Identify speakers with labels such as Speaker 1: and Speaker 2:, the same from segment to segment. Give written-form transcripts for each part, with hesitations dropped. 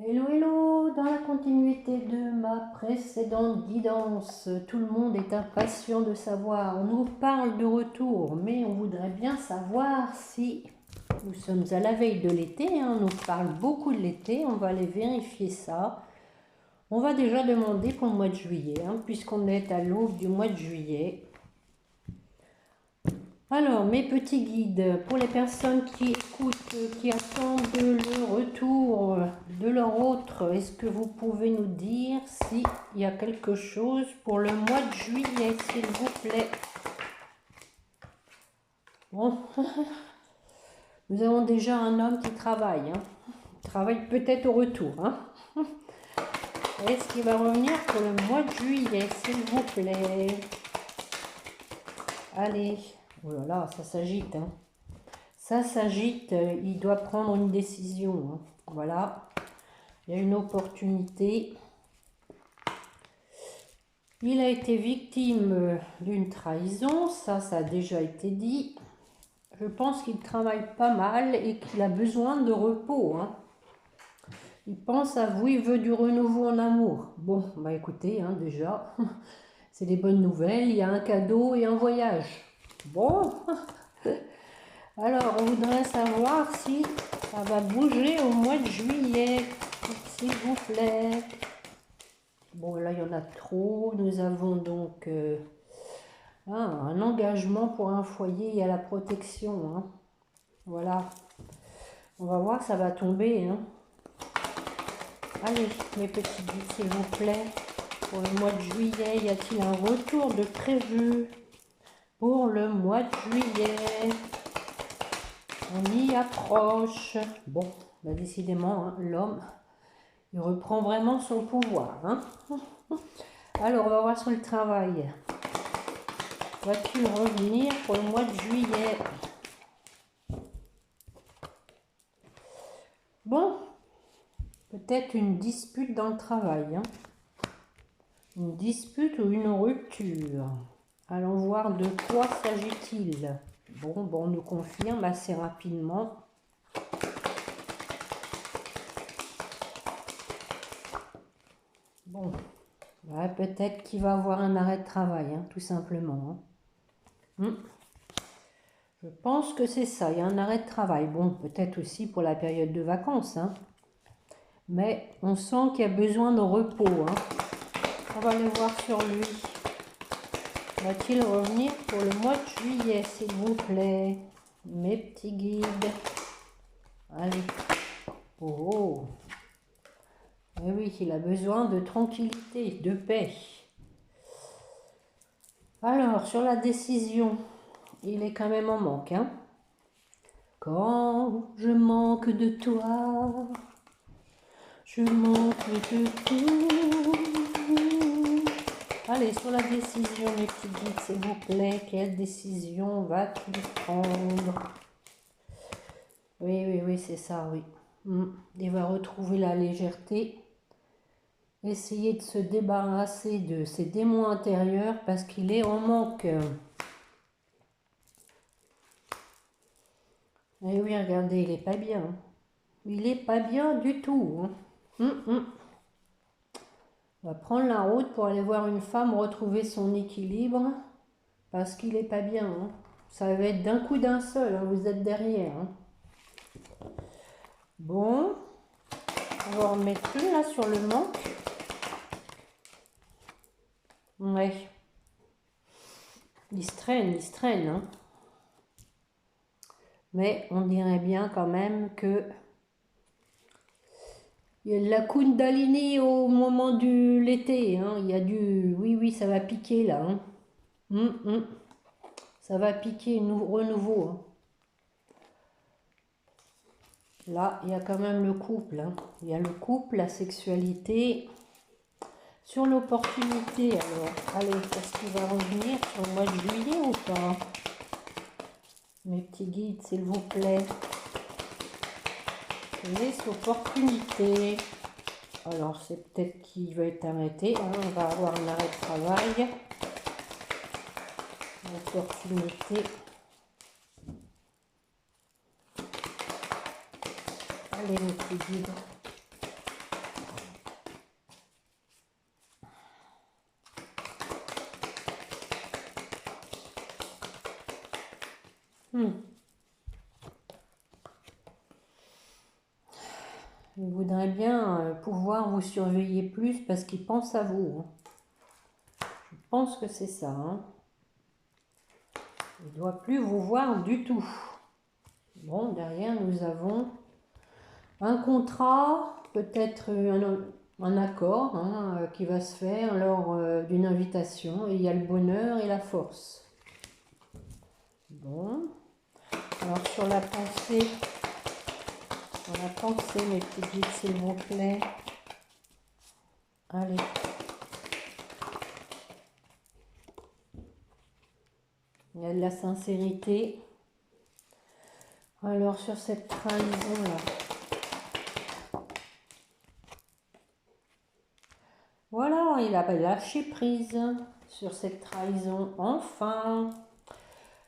Speaker 1: Hello, hello, dans la continuité de ma précédente guidance, tout le monde est impatient de savoir. On nous parle de retour, mais on voudrait bien savoir si nous sommes à la veille de l'été. On nous parle beaucoup de l'été, on va aller vérifier ça. On va déjà demander pour le mois de juillet, puisqu'on est à l'aube du mois de juillet. Alors, mes petits guides, pour les personnes qui écoutent, qui attendent le retour de leur autre, est-ce que vous pouvez nous dire s'il y a quelque chose pour le mois de juillet, s'il vous plaît? Bon, nous avons déjà un homme qui travaille, Il travaille peut-être au retour, Est-ce qu'il va revenir pour le mois de juillet, s'il vous plaît? Allez. Oh là là, ça s'agite, Ça s'agite, il doit prendre une décision, Voilà, il y a une opportunité. Il a été victime d'une trahison, ça a déjà été dit. Je pense qu'il travaille pas mal et qu'il a besoin de repos, Il pense à vous, il veut du renouveau en amour. Bon, bah écoutez, déjà, c'est des bonnes nouvelles, il y a un cadeau et un voyage. Bon, alors on voudrait savoir si ça va bouger au mois de juillet, s'il vous plaît. Bon, là, il y en a trop. Nous avons donc un engagement pour un foyer et à la protection. Voilà. On va voir, ça va tomber. Allez, mes petits guides, s'il vous plaît. Pour le mois de juillet, y a-t-il un retour de prévu pour le mois de juillet? On y approche. Bon, bah décidément, l'homme, il reprend vraiment son pouvoir. Alors, on va voir sur le travail. Va-t-il revenir pour le mois de juillet? Bon, peut-être une dispute dans le travail. Une dispute ou une rupture. Allons voir de quoi s'agit-il. Bon, on nous confirme assez rapidement. Bon, ouais, peut-être qu'il va avoir un arrêt de travail, tout simplement. Je pense que c'est ça, il y a un arrêt de travail. Bon, peut-être aussi pour la période de vacances, Mais on sent qu'il y a besoin de repos, On va aller voir sur lui. Va-t-il revenir pour le mois de juillet, s'il vous plaît? Mes petits guides. Allez. Oh. Eh oui, il a besoin de tranquillité, de paix. Alors, sur la décision, il est quand même en manque, Quand je manque de toi, je manque de tout. Allez, sur la décision, mes petits guides, s'il vous plaît, quelle décision va-t-il prendre? Oui, c'est ça, oui. Il va retrouver la légèreté, essayer de se débarrasser de ses démons intérieurs parce qu'il est en manque. Et oui, regardez, il n'est pas bien. Il n'est pas bien du tout. On va prendre la route pour aller voir une femme retrouver son équilibre parce qu'il n'est pas bien. Ça va être d'un coup d'un seul, vous êtes derrière. Bon, on va en remettre une là sur le manque. Ouais. Il se traîne, Mais on dirait bien quand même que il y a de la Kundalini au moment de l'été. Il y a du... Oui, ça va piquer là. Ça va piquer, renouveau. Là, il y a quand même le couple. Il y a le couple, la sexualité. Sur l'opportunité, alors. Allez, est-ce qu'il va revenir sur le mois de juillet ou pas? Mes petits guides, s'il vous plaît. Les opportunités. Alors, c'est peut-être qu'il va être arrêté. On va avoir un arrêt de travail. Opportunité. Allez, mes petits guides. Il voudrait bien pouvoir vous surveiller plus parce qu'il pense à vous. Je pense que c'est ça. Il ne doit plus vous voir du tout. Bon, derrière, nous avons un contrat, peut-être un accord qui va se faire lors d'une invitation. Et il y a le bonheur et la force. Bon. Alors, sur la pensée, mes petits guides, s'il vous plaît. Allez. Il y a de la sincérité. Alors, sur cette trahison-là. Voilà, il a lâché prise sur cette trahison. Enfin,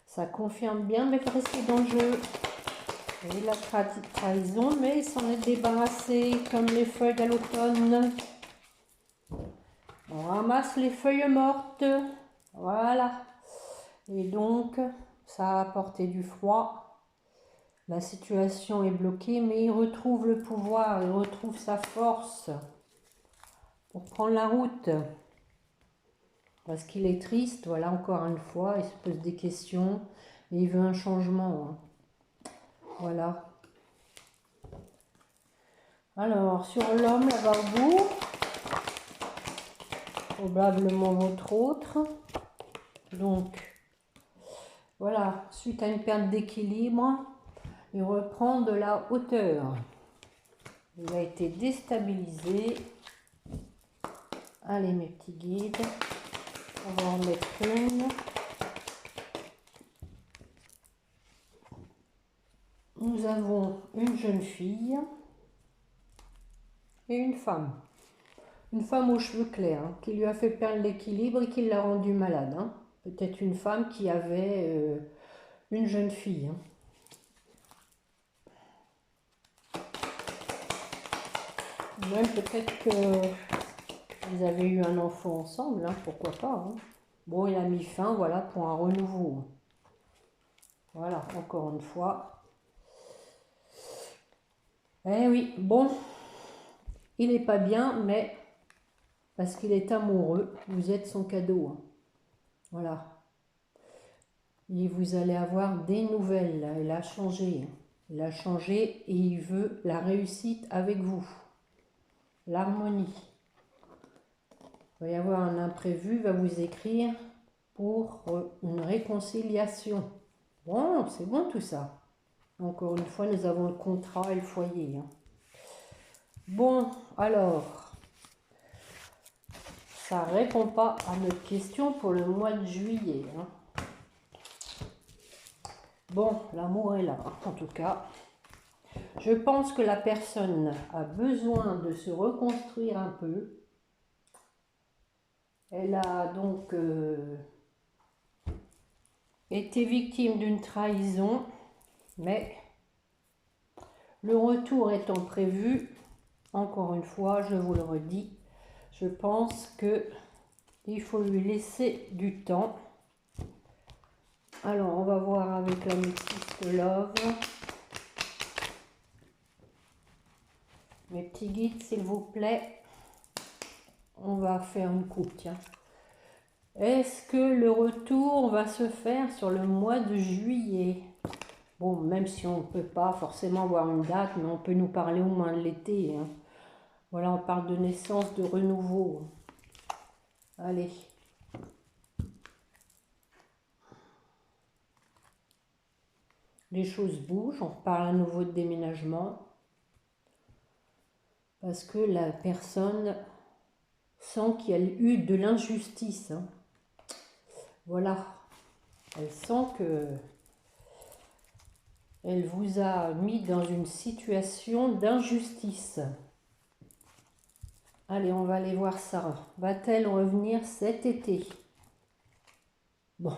Speaker 1: ça confirme bien mes précédents jeux. Et la trahison, mais il s'en est débarrassé comme les feuilles à l'automne. On ramasse les feuilles mortes. Voilà. Et donc, ça a apporté du froid. La situation est bloquée, mais il retrouve le pouvoir, il retrouve sa force pour prendre la route. Parce qu'il est triste, voilà, encore une fois, il se pose des questions et il veut un changement. Voilà. Alors, sur l'homme, là-bas au bout, probablement votre autre. Donc, voilà, suite à une perte d'équilibre, il reprend de la hauteur. Il a été déstabilisé. Allez, mes petits guides, on va en mettre une. Nous avons une jeune fille et une femme. Une femme aux cheveux clairs qui lui a fait perdre l'équilibre et qui l'a rendue malade. Peut-être une femme qui avait une jeune fille. Même peut-être que ils avaient eu un enfant ensemble, pourquoi pas. Bon, il a mis fin, voilà, pour un renouveau. Voilà, encore une fois. Eh oui, bon, il n'est pas bien, mais parce qu'il est amoureux, vous êtes son cadeau. Voilà. Et vous allez avoir des nouvelles, là. Il a changé. Il a changé et il veut la réussite avec vous. L'harmonie. Il va y avoir un imprévu, il va vous écrire pour une réconciliation. Bon, c'est bon tout ça. Encore une fois, nous avons le contrat et le foyer. Bon, alors, ça ne répond pas à notre question pour le mois de juillet. Bon, l'amour est là, en tout cas. Je pense que la personne a besoin de se reconstruire un peu. Elle a donc été victime d'une trahison, mais le retour étant prévu, encore une fois, je vous le redis, je pense que il faut lui laisser du temps. Alors, on va voir avec la métisse Love. Mes petits guides, s'il vous plaît. On va faire une coupe, tiens. Est-ce que le retour va se faire sur le mois de juillet? Bon, même si on ne peut pas forcément avoir une date, mais on peut nous parler au moins de l'été. Voilà, on parle de naissance, de renouveau. Allez. Les choses bougent, on parle à nouveau de déménagement. Parce que la personne sent qu'il y a eu de l'injustice. Voilà. Elle sent que elle vous a mis dans une situation d'injustice. Allez, on va aller voir ça. Va-t-elle revenir cet été? Bon.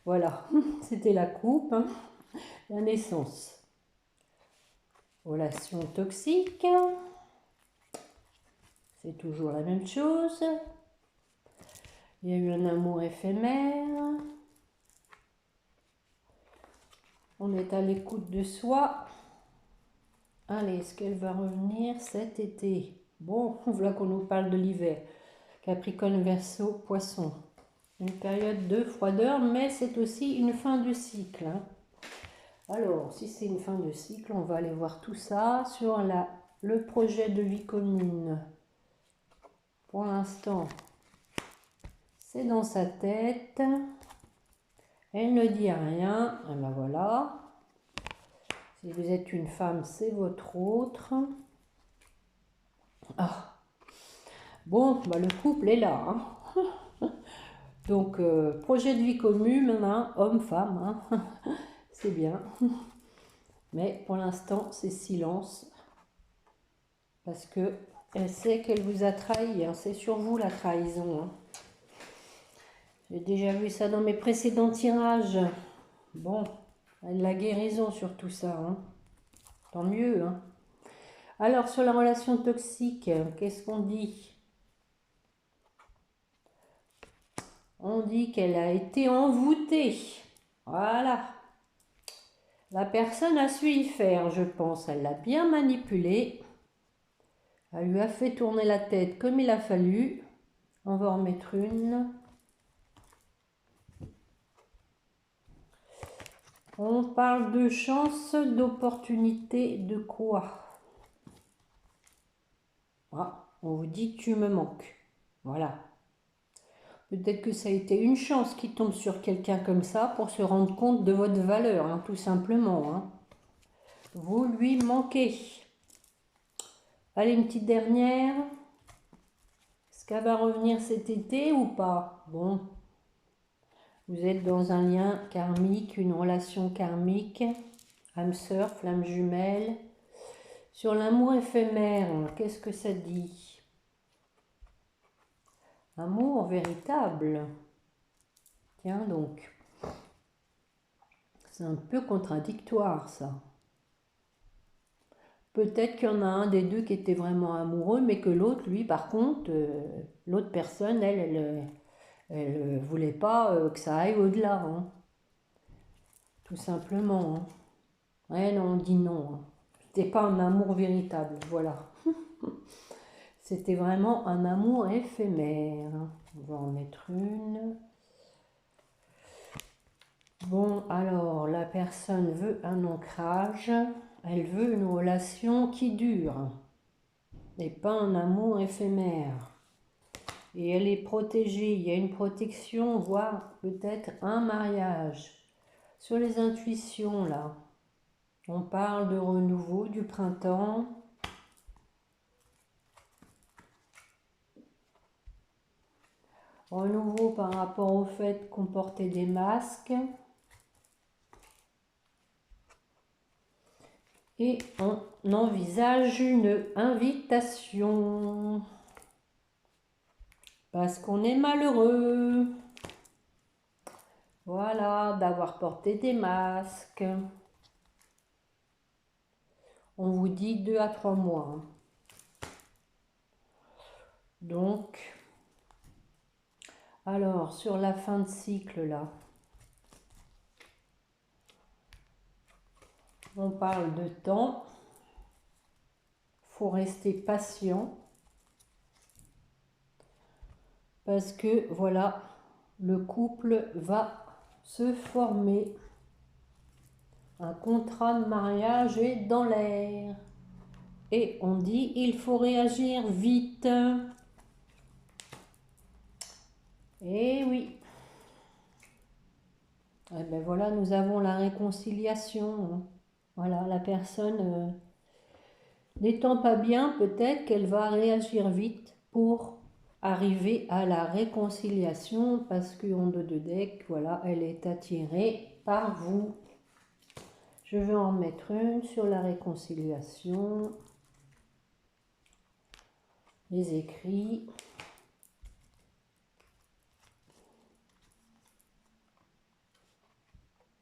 Speaker 1: Voilà. C'était la coupe. La naissance. Relation toxique. C'est toujours la même chose. Il y a eu un amour éphémère. On est à l'écoute de soi. Allez, est-ce qu'elle va revenir cet été? Bon, voilà qu'on nous parle de l'hiver. Capricorne, Verseau, Poisson. Une période de froideur, mais c'est aussi une fin de cycle. Hein. Alors, si c'est une fin de cycle, on va aller voir tout ça sur le projet de vie commune. Pour l'instant, c'est dans sa tête. Elle ne dit rien. Et ben voilà. Si vous êtes une femme, c'est votre autre. Ah. Bon, bah le couple est là. Hein. Donc, projet de vie commune, hein, homme-femme, hein. C'est bien. Mais pour l'instant, c'est silence. Parce que elle sait qu'elle vous a trahi. Hein. C'est sur vous la trahison. Hein. J'ai déjà vu ça dans mes précédents tirages. Bon, elle a la guérison sur tout ça. Hein. Tant mieux. Hein. Alors, sur la relation toxique, qu'est-ce qu'on dit? On dit qu'elle a été envoûtée. Voilà. La personne a su y faire, je pense. Elle l'a bien manipulée. Elle lui a fait tourner la tête comme il a fallu. On va en mettre une. On parle de chance, d'opportunité, de quoi? Ah, on vous dit tu me manques. Voilà. Peut-être que ça a été une chance qui tombe sur quelqu'un comme ça pour se rendre compte de votre valeur, hein, tout simplement. Hein. Vous lui manquez. Allez, une petite dernière. Est-ce qu'elle va revenir cet été ou pas? Bon. Vous êtes dans un lien karmique, une relation karmique. Âme sœur, flamme jumelle. Sur l'amour éphémère, qu'est-ce que ça dit? Amour véritable. Tiens donc. C'est un peu contradictoire ça. Peut-être qu'il y en a un des deux qui était vraiment amoureux, mais que l'autre, lui, par contre, l'autre personne, elle voulait pas que ça aille au-delà. Hein. Tout simplement. Hein. Ouais, non, on dit non. Hein. C'était pas un amour véritable, voilà. C'était vraiment un amour éphémère. On va en mettre une. Bon, alors, la personne veut un ancrage. Elle veut une relation qui dure. Et pas un amour éphémère. Et elle est protégée. Il y a une protection, voire peut-être un mariage. Sur les intuitions, là. On parle de renouveau du printemps. Renouveau par rapport au fait qu'on portait des masques. Et on envisage une invitation. Parce qu'on est malheureux. Voilà, d'avoir porté des masques. On vous dit 2 à 3 mois. Hein. Donc, alors, sur la fin de cycle, là, on parle de temps. Il faut rester patient. Parce que, voilà, le couple va se former. Un contrat de mariage est dans l'air. Et on dit, il faut réagir vite. Eh oui. Eh ben voilà, nous avons la réconciliation. Voilà, la personne n'étant pas bien, peut-être qu'elle va réagir vite pour arriver à la réconciliation parce qu'en dos de deck, voilà, elle est attirée par vous. Je vais en mettre une sur la réconciliation. Les écrits.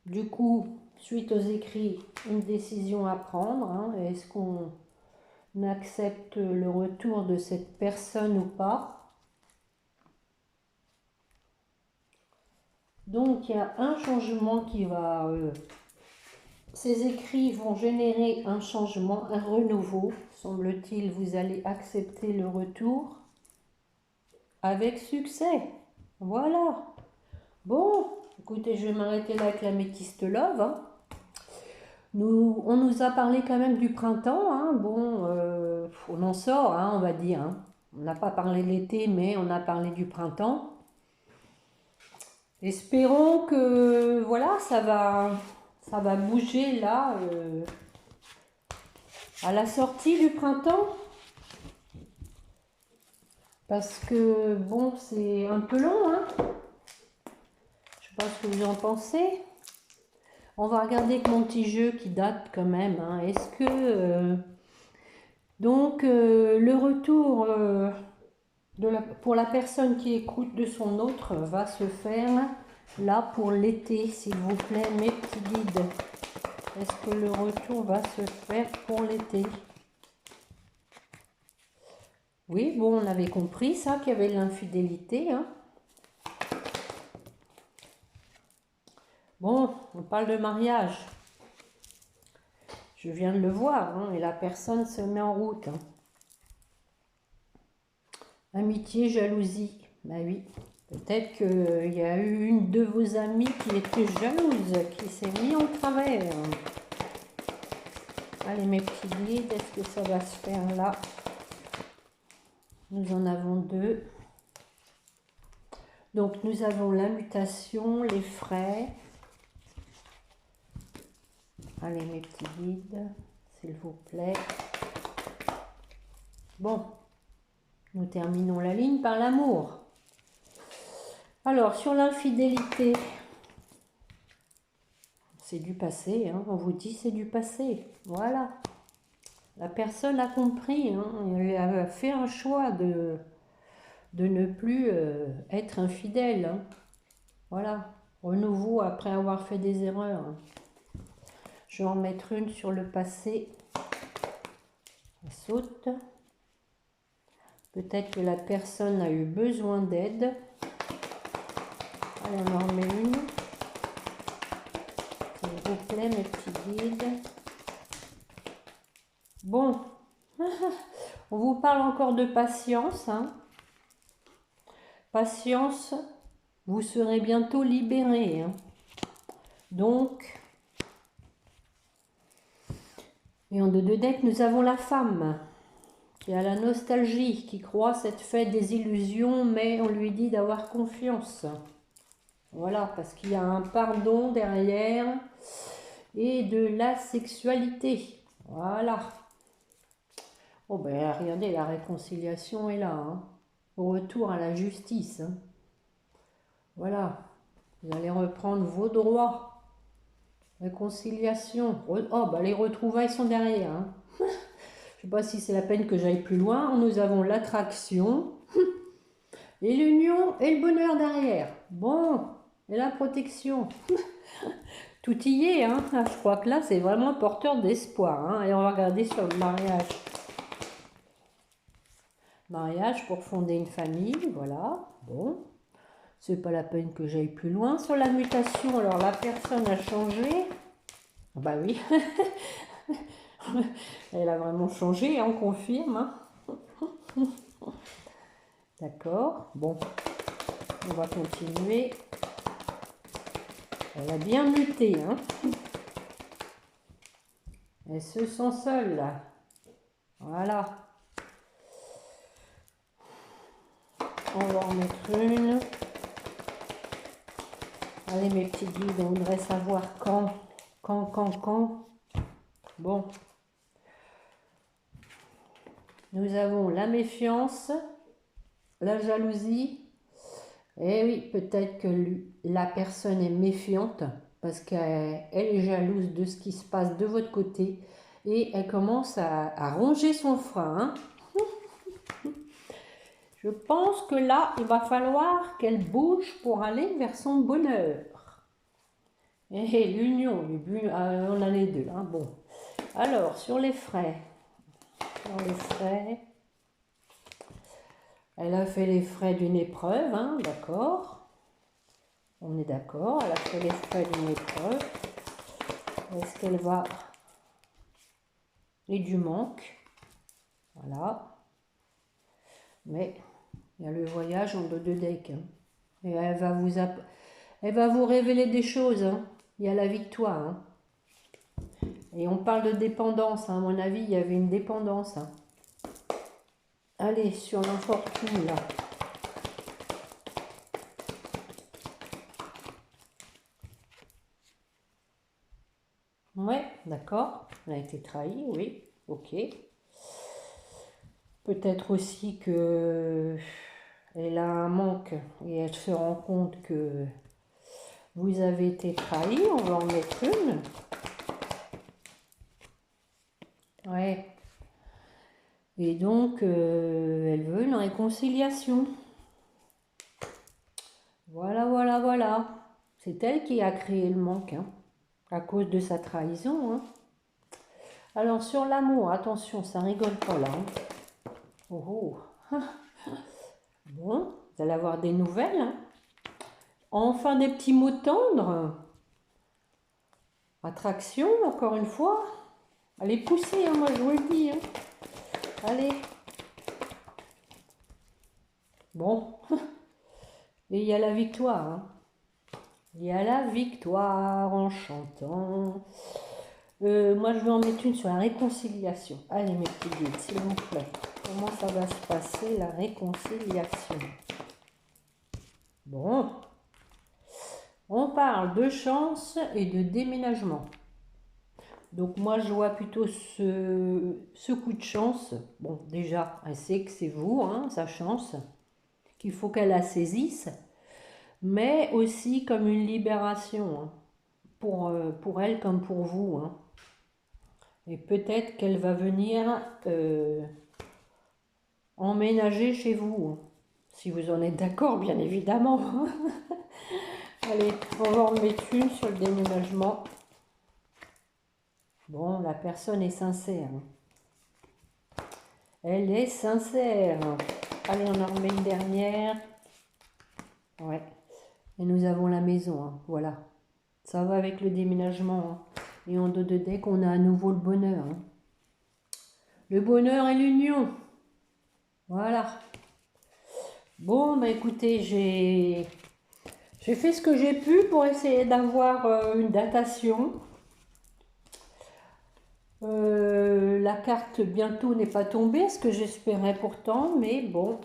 Speaker 1: Du coup, suite aux écrits, une décision à prendre. Hein. Est-ce qu'on accepte le retour de cette personne ou pas? Donc, il y a un changement qui va ces écrits vont générer un changement, un renouveau. Semble-t-il, vous allez accepter le retour avec succès. Voilà. Bon, écoutez, je vais m'arrêter là avec l'améthyste love. Hein. On nous a parlé quand même du printemps. Hein. Bon, on en sort, hein, on va dire. Hein. On n'a pas parlé de l'été, mais on a parlé du printemps. Espérons que voilà, ça va bouger là à la sortie du printemps. Parce que bon, c'est un peu long. Hein. Je sais pas ce que vous en pensez. On va regarder avec mon petit jeu qui date quand même. Hein. Est-ce que donc le retour pour la personne qui écoute de son autre va se faire là pour l'été, s'il vous plaît, mes petits guides. Est-ce que le retour va se faire pour l'été? Oui, bon, on avait compris ça, qu'il y avait de l'infidélité. Hein. Bon, on parle de mariage. Je viens de le voir, hein, et la personne se met en route. Hein. Amitié, jalousie. Ben oui, peut-être qu'il y a eu une de vos amies qui était jalouse, qui s'est mise en travers. Allez, mes petits guides, est-ce que ça va se faire là? Nous en avons deux. Donc, nous avons la mutation, les frais. Allez, mes petits guides, s'il vous plaît. Bon, nous terminons la ligne par l'amour. Alors, sur l'infidélité, c'est du passé, hein, on vous dit c'est du passé. Voilà. La personne a compris, hein, elle a fait un choix de ne plus être infidèle. Hein. Voilà. Renouveau après avoir fait des erreurs. Je vais en mettre une sur le passé. Elle saute. Peut-être que la personne a eu besoin d'aide. Allez, on en remet une. S'il vous plaît, mes petits guides. Bon. On vous parle encore de patience. Hein. Patience, vous serez bientôt libérés. Hein. Donc, et en deux de deck, nous avons la femme qui a la nostalgie, qui croit s'être fait des illusions, mais on lui dit d'avoir confiance. Voilà, parce qu'il y a un pardon derrière et de la sexualité. Voilà. Oh ben regardez, la réconciliation est là. Hein. Au retour à la justice. Hein. Voilà. Vous allez reprendre vos droits. Réconciliation. Oh ben les retrouvailles sont derrière. Hein. Je ne sais pas si c'est la peine que j'aille plus loin. Nous avons l'attraction et l'union et le bonheur derrière. Bon, et la protection. Tout y est. Hein. Je crois que là, c'est vraiment porteur d'espoir. Hein. Et on va regarder sur le mariage. Mariage pour fonder une famille, voilà. Bon, c'est pas la peine que j'aille plus loin. Sur la mutation, alors la personne a changé. Bah oui. Elle a vraiment changé, on confirme. Hein. D'accord. Bon, on va continuer. Elle a bien muté. Hein. Elle se sent seule, là. Voilà. On va en mettre une. Allez, mes petits guides, on voudrait savoir quand. Bon. Nous avons la méfiance, la jalousie. Et oui, peut-être que la personne est méfiante parce qu'elle est jalouse de ce qui se passe de votre côté et elle commence à ronger son frein. Hein. Je pense que là, il va falloir qu'elle bouge pour aller vers son bonheur. Et l'union, on a les deux. Hein. Bon. Alors, sur les frais. Elle a fait les frais d'une épreuve, hein, d'accord. On est d'accord, elle a fait les frais d'une épreuve. Est-ce qu'elle va... Et du manque. Voilà. Mais il y a le voyage en dos de deck. Hein. Et elle va vous révéler des choses. Hein. Il y a la victoire. Hein. Et on parle de dépendance. Hein. À mon avis, il y avait une dépendance. Hein. Allez, sur l'infortune, là. Ouais, d'accord. Elle a été trahie, oui. Ok. Peut-être aussi que elle a un manque et elle se rend compte que vous avez été trahi. On va en mettre une. Ouais. Et donc, elle veut une réconciliation. Voilà, voilà, voilà. C'est elle qui a créé le manque, hein, à cause de sa trahison. Hein. Alors, sur l'amour, attention, ça rigole pas là. Hein. Oh, oh. Bon, vous allez avoir des nouvelles. Hein. Enfin, des petits mots tendres. Attraction, encore une fois. Allez, poussez, hein, moi je vous le dis. Hein. Allez. Bon. Et il y a la victoire. Hein. Il y a la victoire en chantant. Moi, je vais en mettre une sur la réconciliation. Allez, mes petits guides, s'il vous plaît. Comment ça va se passer, la réconciliation? Bon. On parle de chance et de déménagement. Donc, moi, je vois plutôt ce coup de chance. Bon, déjà, elle sait que c'est vous, hein, sa chance, qu'il faut qu'elle la saisisse. Mais aussi comme une libération, hein, pour elle comme pour vous. Hein. Et peut-être qu'elle va venir emménager chez vous, hein, si vous en êtes d'accord, bien évidemment. Allez, on va en mettre une sur le déménagement. Bon, la personne est sincère. Elle est sincère. Allez, on en remet une dernière. Ouais. Et nous avons la maison, hein. Voilà. Ça va avec le déménagement. Hein. Et en dos de deck, on a à nouveau le bonheur. Hein. Le bonheur et l'union. Voilà. Bon, bah écoutez, j'ai fait ce que j'ai pu pour essayer d'avoir une datation. La carte bientôt n'est pas tombée, ce que j'espérais pourtant, mais bon.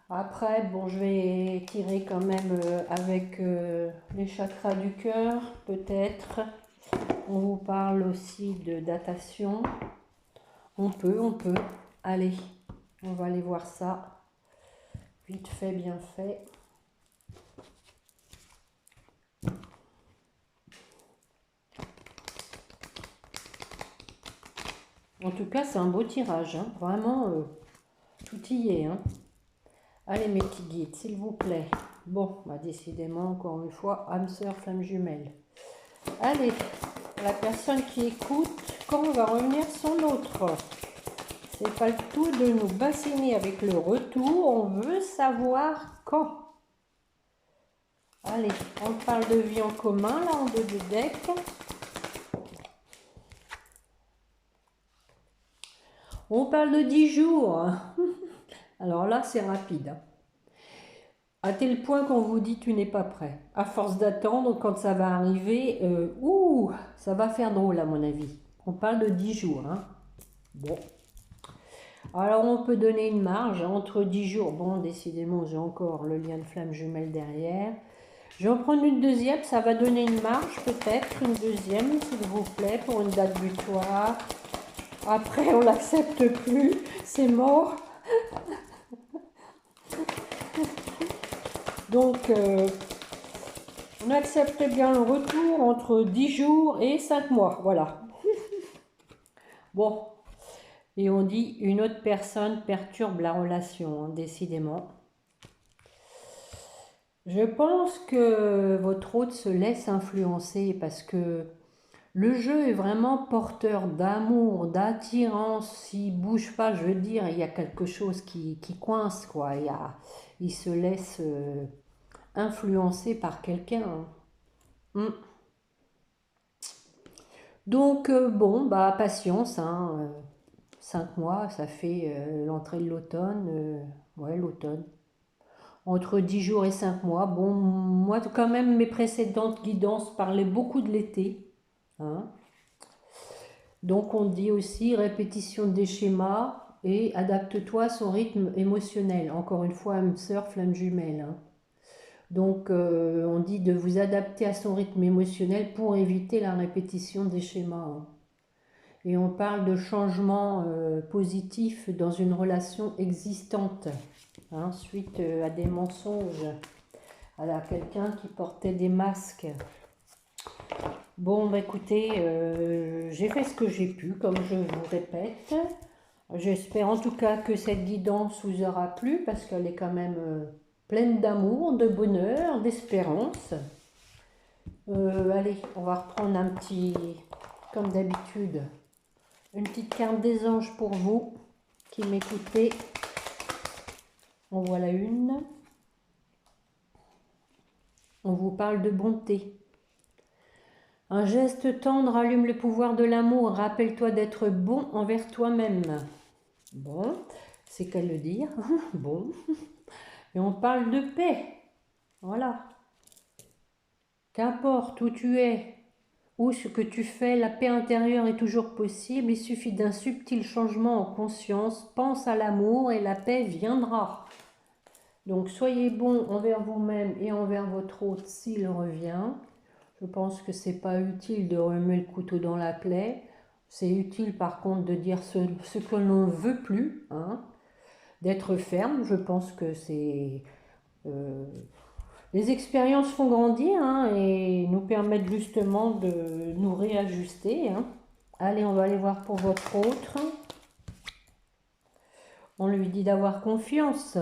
Speaker 1: Après, bon, je vais tirer quand même avec les chakras du cœur, peut-être. On vous parle aussi de datation. On peut. Allez, on va aller voir ça. Vite fait, bien fait. En tout cas, c'est un beau tirage. Hein. Vraiment, tout y est. Hein. Allez, mes petits guides, s'il vous plaît. Bon, bah, décidément, encore une fois, âme sœur, flamme jumelle. Allez, la personne qui écoute, quand on va revenir sur l'autre. C'est pas le tout de nous bassiner avec le retour. On veut savoir quand. Allez, on parle de vie en commun, là, en dos de deck. On parle de 10 jours. Alors là, c'est rapide. À tel point qu'on vous dit tu n'es pas prêt. À force d'attendre, quand ça va arriver, ça va faire drôle à mon avis. On parle de 10 jours. Hein. Bon. Alors on peut donner une marge entre 10 jours. Bon, décidément, j'ai encore le lien de flamme jumelle derrière. Je vais en prendre une deuxième. Ça va donner une marge peut-être. Une deuxième, s'il vous plaît, pour une date butoir. Après, on l'accepte plus. C'est mort. Donc, on accepterait bien le retour entre 10 jours et 5 mois. Voilà. Bon. Et on dit une autre personne perturbe la relation, hein, décidément. Je pense que votre hôte se laisse influencer parce que le jeu est vraiment porteur d'amour, d'attirance. S'il ne bouge pas, je veux dire, il y a quelque chose qui coince, quoi. Il se laisse influencer par quelqu'un. Hein. Donc, bon, bah, patience, hein, 5 mois, ça fait l'entrée de l'automne, ouais, l'automne. Entre 10 jours et 5 mois. Bon, moi, quand même, mes précédentes guidances parlaient beaucoup de l'été, hein. Donc, on dit aussi répétition des schémas et adapte-toi à son rythme émotionnel. Encore une fois, âme sœur, flamme jumelle, hein. Donc, on dit de vous adapter à son rythme émotionnel pour éviter la répétition des schémas, hein. Et on parle de changement positif dans une relation existante, hein, suite à des mensonges, à quelqu'un qui portait des masques. Bon, bah écoutez, j'ai fait ce que j'ai pu, comme je vous répète. J'espère en tout cas que cette guidance vous aura plu, parce qu'elle est quand même pleine d'amour, de bonheur, d'espérance. Allez, on va reprendre un petit, comme d'habitude, une petite carte des anges pour vous qui m'écoutez. En voilà une. On vous parle de bonté. Un geste tendre allume le pouvoir de l'amour. Rappelle-toi d'être bon envers toi-même. Bon, c'est qu'à le dire. Bon. Et on parle de paix. Voilà. Qu'importe où tu es, ou ce que tu fais, la paix intérieure est toujours possible. Il suffit d'un subtil changement en conscience. Pense à l'amour et la paix viendra. Donc soyez bon envers vous-même et envers votre hôte s'il revient. Je pense que c'est pas utile de remuer le couteau dans la plaie. C'est utile par contre de dire ce que l'on ne veut plus, hein, d'être ferme. Je pense que c'est... les expériences font grandir, hein, et nous permettent justement de nous réajuster, hein. Allez, on va aller voir pour votre autre. On lui dit d'avoir confiance.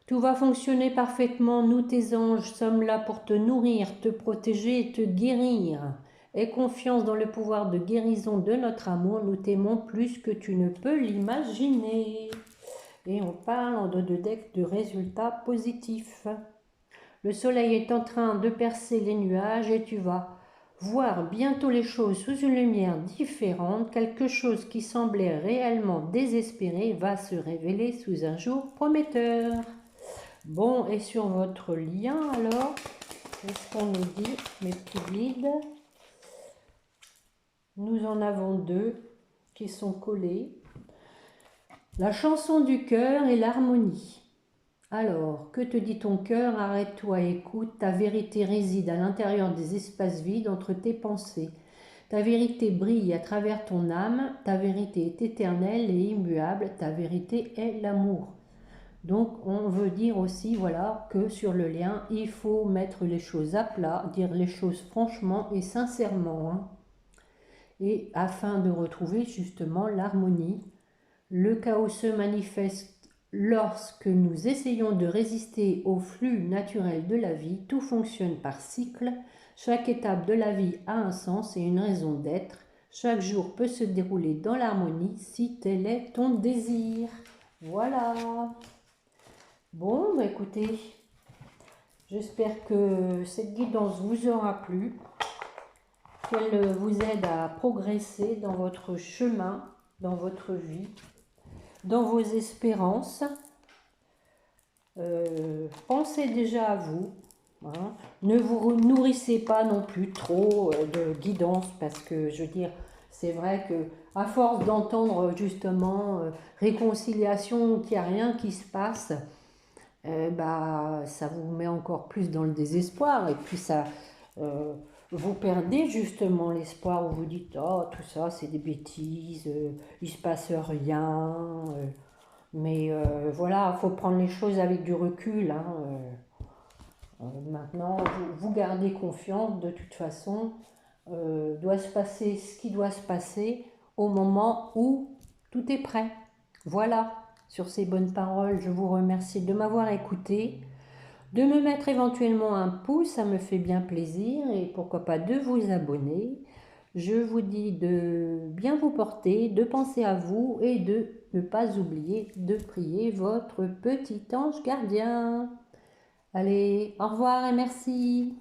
Speaker 1: Tout va fonctionner parfaitement. Nous, tes anges, sommes là pour te nourrir, te protéger et te guérir. Aie confiance dans le pouvoir de guérison de notre amour. Nous t'aimons plus que tu ne peux l'imaginer. Et on parle en deux decks de résultats positifs. Le soleil est en train de percer les nuages et tu vas voir bientôt les choses sous une lumière différente. Quelque chose qui semblait réellement désespéré va se révéler sous un jour prometteur. Bon, et sur votre lien, alors, qu'est-ce qu'on nous dit, mes petits guides? Nous en avons deux qui sont collés. La chanson du cœur et l'harmonie. Alors, que te dit ton cœur? Arrête-toi et écoute. Ta vérité réside à l'intérieur des espaces vides entre tes pensées. Ta vérité brille à travers ton âme. Ta vérité est éternelle et immuable. Ta vérité est l'amour. Donc on veut dire aussi, voilà, que sur le lien, il faut mettre les choses à plat, dire les choses franchement et sincèrement, hein. Et afin de retrouver justement l'harmonie. Le chaos se manifeste lorsque nous essayons de résister au flux naturel de la vie. Tout fonctionne par cycle. Chaque étape de la vie a un sens et une raison d'être. Chaque jour peut se dérouler dans l'harmonie si tel est ton désir. Voilà. Bon, bah écoutez, j'espère que cette guidance vous aura plu, qu'elle vous aide à progresser dans votre chemin, dans votre vie, dans vos espérances. Pensez déjà à vous, hein. Ne vous nourrissez pas non plus trop de guidance, parce que je veux dire, c'est vrai que à force d'entendre justement réconciliation, qu'il n'y a rien qui se passe, bah, ça vous met encore plus dans le désespoir, et puis ça, vous perdez justement l'espoir, où vous dites oh tout ça c'est des bêtises, il se passe rien, mais voilà, il faut prendre les choses avec du recul, hein. Maintenant vous gardez confiance, de toute façon doit se passer ce qui doit se passer au moment où tout est prêt. Voilà. Sur ces bonnes paroles, je vous remercie de m'avoir écouté, de me mettre éventuellement un pouce, ça me fait bien plaisir, et pourquoi pas de vous abonner. Je vous dis de bien vous porter, de penser à vous et de ne pas oublier de prier votre petit ange gardien. Allez, au revoir et merci.